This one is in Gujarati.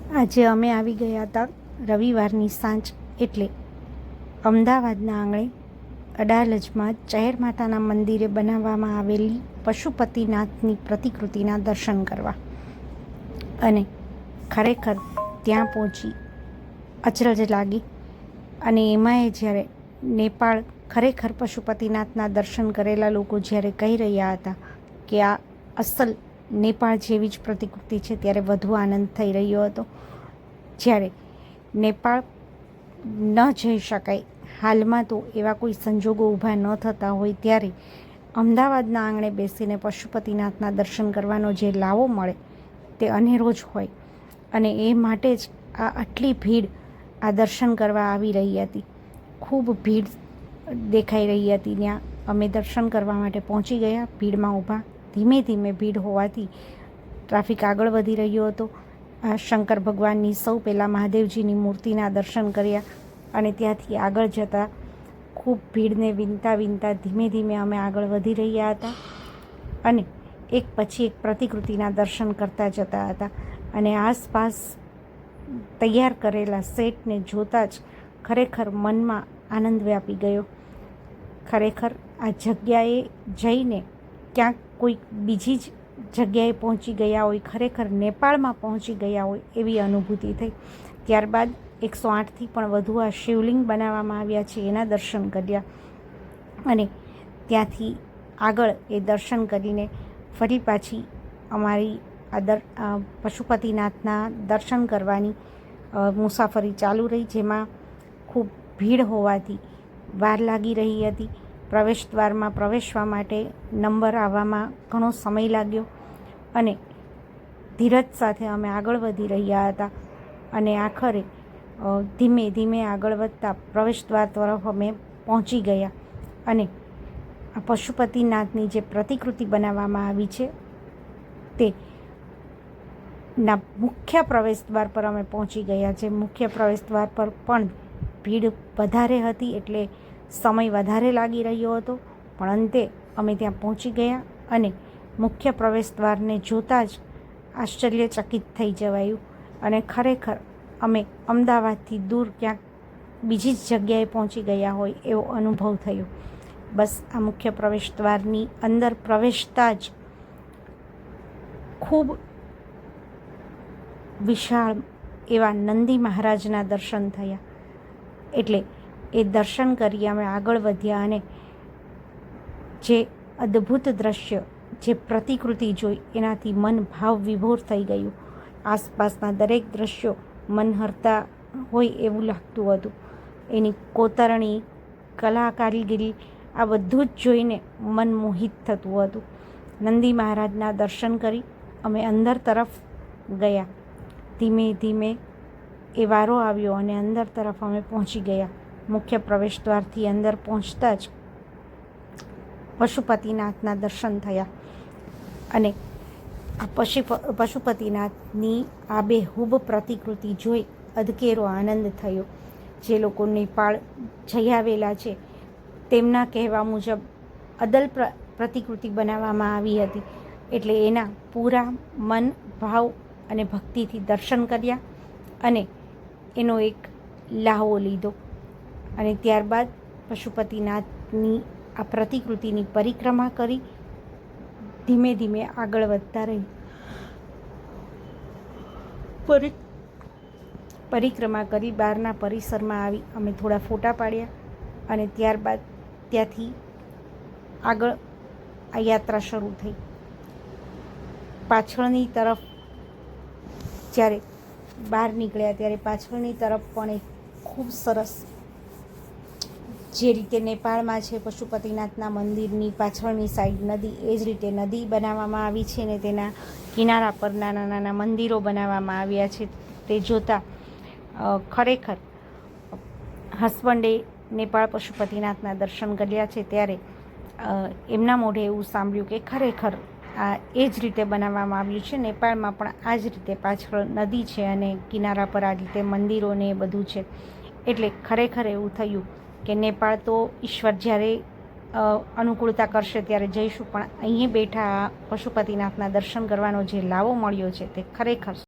આજે અમે આવી ગયા હતા રવિવારની સાંજ, એટલે અમદાવાદના આંગણે અડાલજમાં ચહેર માતાના મંદિરે બનાવવામાં આવેલી પશુપતિનાથની પ્રતિકૃતિના દર્શન કરવા. અને ખરેખર ત્યાં પહોંચી અચરજ લાગી. અને એમાંય જ્યારે નેપાળ, ખરેખર પશુપતિનાથના દર્શન કરેલા લોકો જ્યારે કહી રહ્યા હતા કે આ અસલ નેપાળ જેવી જ પ્રતિકૃતિ છે, ત્યારે વધુ આનંદ થઈ રહ્યો હતો. જ્યારે નેપાળ ન જઈ શકાય, હાલમાં તો એવા કોઈ સંજોગો ઊભા ન થતા હોય, ત્યારે અમદાવાદના આંગણે બેસીને પશુપતિનાથના દર્શન કરવાનો જે લાવો મળે તે અનેરો જ હોય. અને એ માટે જ આટલી ભીડ આ દર્શન કરવા આવી રહી હતી. ખૂબ ભીડ દેખાઈ રહી હતી. ત્યાં અમે દર્શન કરવા માટે પહોંચી ગયા, ભીડમાં ઊભા. ધીમે ધીમે ભીડ હોવાથી ટ્રાફિક આગળ વધી રહ્યો હતો. આ શંકર ભગવાનની સૌ પહેલાં મહાદેવજીની મૂર્તિના દર્શન કર્યા અને ત્યાંથી આગળ જતાં ખૂબ ભીડને વિનતા વિનતા ધીમે ધીમે અમે આગળ વધી રહ્યા હતા. અને એક પછી એક પ્રતિકૃતિના દર્શન કરતા જતા હતા. અને આસપાસ તૈયાર કરેલા સેટને જોતાં જ ખરેખર મનમાં આનંદ વ્યાપી ગયો. ખરેખર આ જગ્યાએ જઈને ક્યાંક કોઈક બીજી જ જગ્યાએ પહોંચી ગયા હોય, ખરેખર નેપાળમાં પહોંચી ગયા હોય એવી અનુભૂતિ થઈ. ત્યારબાદ 108થી પણ વધુ આ શિવલિંગ બનાવવામાં આવ્યા છે, એના દર્શન કર્યા. અને ત્યાંથી આગળ એ દર્શન કરીને ફરી પાછી અમારી પશુપતિનાથના દર્શન કરવાની મુસાફરી ચાલુ રહી, જેમાં ખૂબ ભીડ હોવાથી વાર લાગી રહી હતી. પ્રવેશ દ્વારમાં પ્રવેશવા માટે નંબર આવવામાં ઘણો સમય લાગ્યો. અને ધીરજ સાથે અમે આગળ વધી રહ્યા હતા. અને આખરે ધીમે ધીમે આગળ વધતા પ્રવેશ દ્વાર તરફ અમે પહોંચી ગયા. અને આ પશુપતિનાથની જે પ્રતિકૃતિ બનાવવામાં આવી છે તે ના મુખ્ય પ્રવેશ દ્વાર પર અમે પહોંચી ગયા છે. મુખ્ય પ્રવેશ દ્વાર પર પણ ભીડ વધારે હતી, એટલે સમય વધારે લાગી રહ્યો હતો. પણ અંતે અમે ત્યાં પહોંચી ગયા. અને મુખ્ય પ્રવેશ દ્વારને જોતાં જ આશ્ચર્યચકિત થઈ જવાયું. અને ખરેખર અમે અમદાવાદથી દૂર ક્યાંક બીજી જ જગ્યાએ પહોંચી ગયા હોય એવો અનુભવ થયો. બસ આ મુખ્ય પ્રવેશ દ્વારની અંદર પ્રવેશતા જ ખૂબ વિશાળ એવા નંદી મહારાજના દર્શન થયા. એટલે એ દર્શન કરી અમે આગળ વધ્યા. અને જે અદ્ભુત દ્રશ્ય, જે પ્રતિકૃતિ જોઈ એનાથી મન ભાવ વિભોર થઈ ગયું. આસપાસના દરેક દ્રશ્યો મન હરતા હોય એવું લાગતું હતું. એની કોતરણી, કલા કારીગરી, આ બધું જ જોઈને મન મોહિત થતું હતું. નંદી મહારાજના દર્શન કરી અમે અંદર તરફ ગયા. ધીમે ધીમે એ વારો આવ્યો અને અંદર તરફ અમે પહોંચી ગયા. મુખ્ય પ્રવેશ દ્વારથી અંદર પહોંચતા જ પશુપતિનાથના દર્શન થયા. અને આ પશુપતિનાથની આબેહૂબ પ્રતિકૃતિ જોઈ અધકેરો આનંદ થયો. જે લોકો નેપાળ જઈ આવેલા છે તેમના કહેવા મુજબ અદલ પ્રતિકૃતિ બનાવવામાં આવી હતી. એટલે એના પૂરા મન, ભાવ અને ભક્તિથી દર્શન કર્યા અને એનો એક લ્હાવો લીધો. અને ત્યારબાદ પશુપતિનાથની આ પ્રતિકૃતિની પરિક્રમા કરી ધીમે ધીમે આગળ વધતા રહી. પરિક્રમા કરી બહારના પરિસરમાં આવી અમે થોડા ફોટા પાડ્યા. અને ત્યારબાદ ત્યાંથી આગળ આ યાત્રા શરૂ થઈ. પાછળની તરફ જ્યારે બહાર નીકળ્યા ત્યારે પાછળની તરફ પણ એક ખૂબ સરસ, જે રીતે નેપાળમાં છે પશુપતિનાથના મંદિરની પાછળની સાઈડ નદી, એ જ રીતે નદી બનાવવામાં આવી છે. ને તેના કિનારા પર નાના નાના મંદિરો બનાવવામાં આવ્યા છે. તે જોતાં ખરેખર હસબન્ડે નેપાળ પશુપતિનાથના દર્શન કર્યા છે ત્યારે એમના મોઢે એવું સાંભળ્યું કે ખરેખર આ એ જ રીતે બનાવવામાં આવ્યું છે. નેપાળમાં પણ આ જ રીતે પાછળ નદી છે અને કિનારા પર આ રીતે મંદિરો ને એ બધું છે. એટલે ખરેખર એવું થયું કે નેપાળ તો ઈશ્વર જ્યારે અનુકૂળતા કરશે ત્યારે જઈશું, પણ અહીં બેઠા પશુપતિનાથના દર્શન કરવાનો જે લાવો મળ્યો છે તે ખરેખર